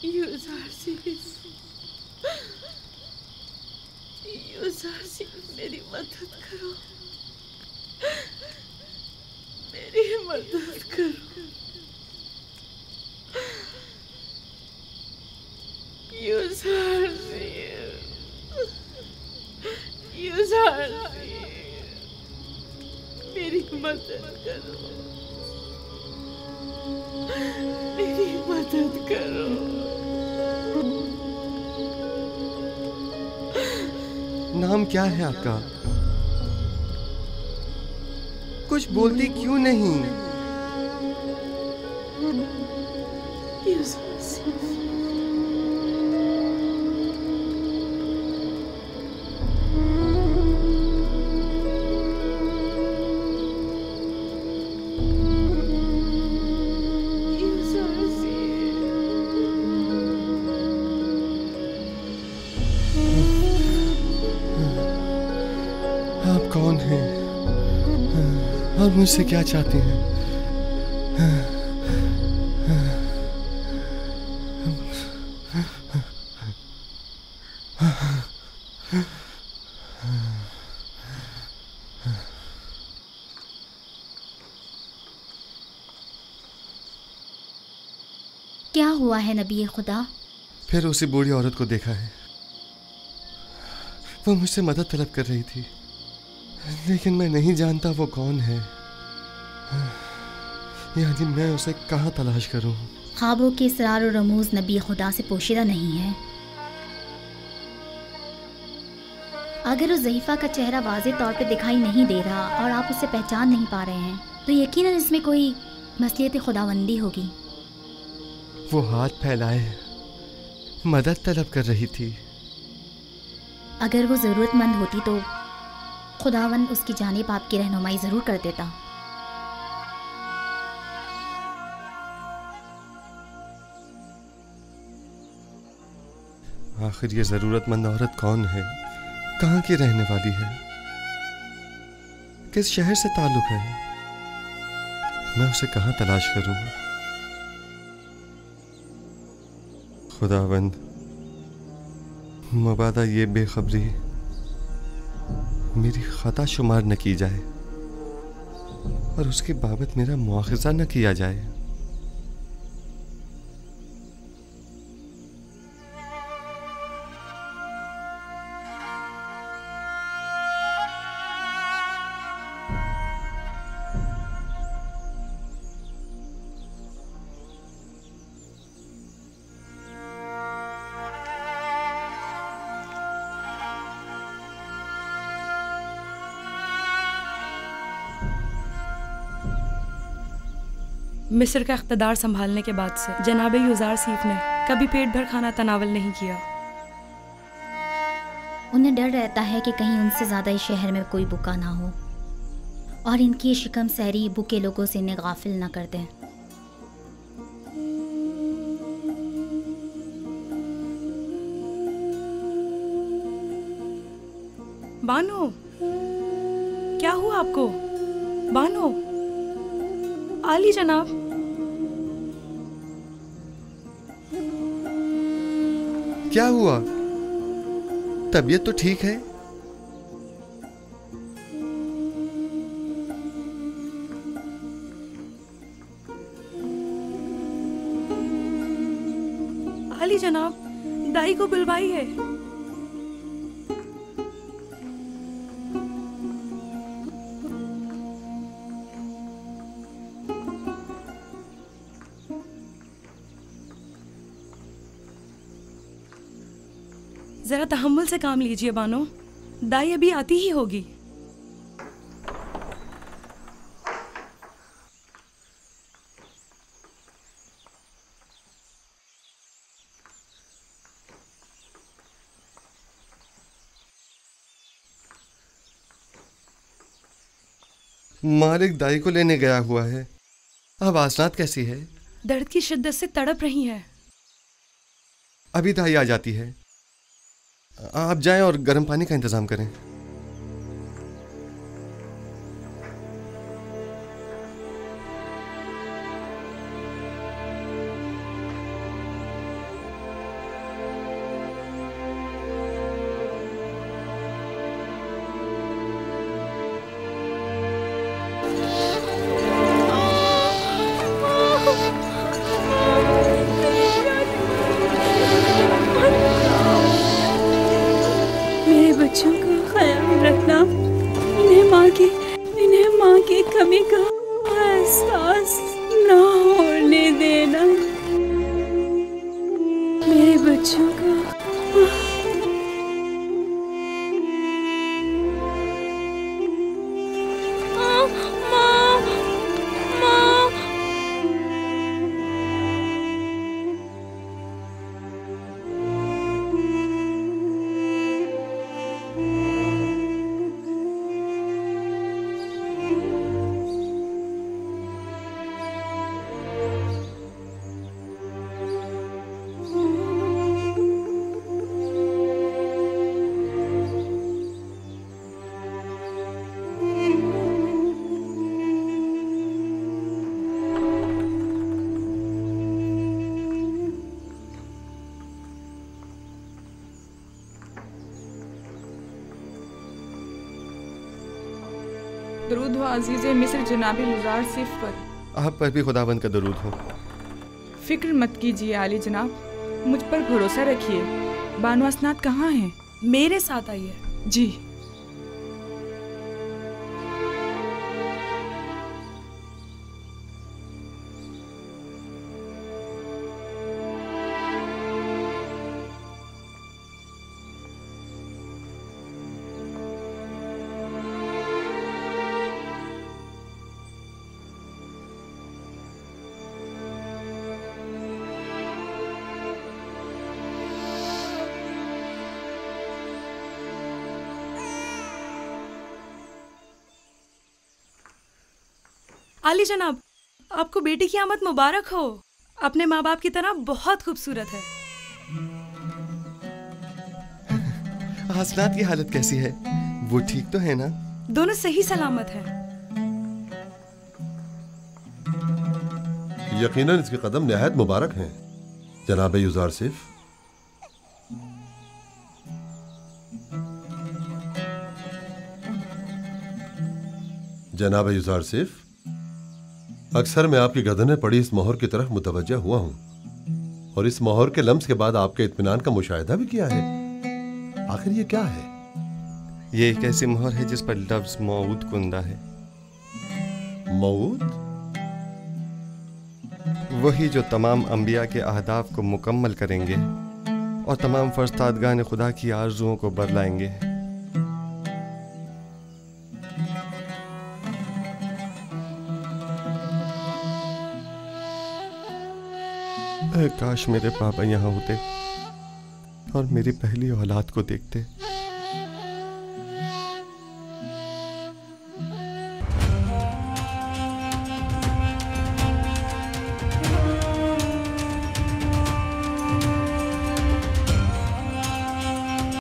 यूज़ारसीज़, यूज़ारसीज़ मेरी मदद करो, मेरी मदद करो। यूज़ारसीज़, यूज़ारसीज़ मेरी मदद करो, मेरी मदद करो। नाम क्या है आपका? कुछ बोलती क्यों नहीं? यूज़ारसीज़, आप कौन हैं और मुझसे क्या चाहती हैं? क्या हुआ है नबी खुदा? फिर उसी बूढ़ी औरत को देखा है। वो मुझसे मदद तलब कर रही थी, लेकिन मैं नहीं जानता वो कौन है। यानी मैं उसे कहाँ तलाश करूं? ख्वाबों के इसरार और रमूज नबी खुदा से पोशीदा नहीं है। अगर उस ज़ईफ़ा का चेहरा वाज़ेह तौर पे दिखाई नहीं दे रहा और आप उसे पहचान नहीं पा रहे हैं, तो यकीनन इसमें कोई मसलियत खुदावंदी होगी। वो हाथ फैलाए मदद तलब कर रही थी। अगर वो ज़रूरतमंद होती तो खुदावन उसकी जानिब आपकी रहनुमाई ज़रूर कर देता। आखिर ये जरूरतमंद औरत कौन है? कहाँ की रहने वाली है? किस शहर से ताल्लुक है? मैं उसे कहाँ तलाश करूं? खुदावंद, मबादा ये बेखबरी मेरी खता शुमार न की जाए और उसके बाबत मेरा मुआखजा न किया जाए। मिस्र का इख्तदार संभालने के बाद से जनाब यूज़ारसीफ ने कभी पेट भर खाना तनावल नहीं किया। उन्हें डर रहता है कि कहीं उनसे ज़्यादा इस शहर में कोई भूखा ना हो और इनकी शिकम सहरी भूखे लोगों से इन्हें गाफिल ना कर दें। बानो, क्या हुआ आपको? बानो, आली जनाब। क्या हुआ? तबीयत तो ठीक है? आली जनाब, दाई को बुलवाई है। जरा तहम्मुल से काम लीजिए बानो, दाई अभी आती ही होगी। मालिक दाई को लेने गया हुआ है। अब आसनात कैसी है? दर्द की शिद्दत से तड़प रही है। अभी दाई आ जाती है। आप जाएं और गर्म पानी का इंतजाम करें। बच्चों को। दरूद हो अजीज़े मिस्र जनाब युज़ार सिफ पर। आप पर भी खुदावंद का दरूद हो। फिक्र मत कीजिए आली जनाब, मुझ पर भरोसा रखिए। बानो असनाद कहाँ हैं? मेरे साथ आइए। जी। आली जनाब, आपको बेटी की आमद मुबारक हो। अपने माँ बाप की तरह बहुत खूबसूरत है। हसनात की हालत कैसी है? वो ठीक तो है ना? दोनों सही सलामत हैं। यकीनन इसके कदम निहायत मुबारक हैं जनाब युज़ार सिफ। जनाब युज़ार सिफ, अक्सर मैं आपकी गर्दन में पड़ी इस मोहर की तरफ मुतवज्जा हुआ हूं और इस मोहर के लम्स के बाद आपके इत्मीनान का मुशाहिदा भी किया है। आखिर ये क्या है? ये एक ऐसी मोहर है जिस पर लफ्ज मौऊद कुंदा है। मौऊद? वही जो तमाम अंबिया के अहदाफ को मुकम्मल करेंगे और तमाम फरस्तादगान खुदा की आरजुओं को बरलाएंगे। काश मेरे पापा यहाँ होते और मेरी पहली औलाद को देखते।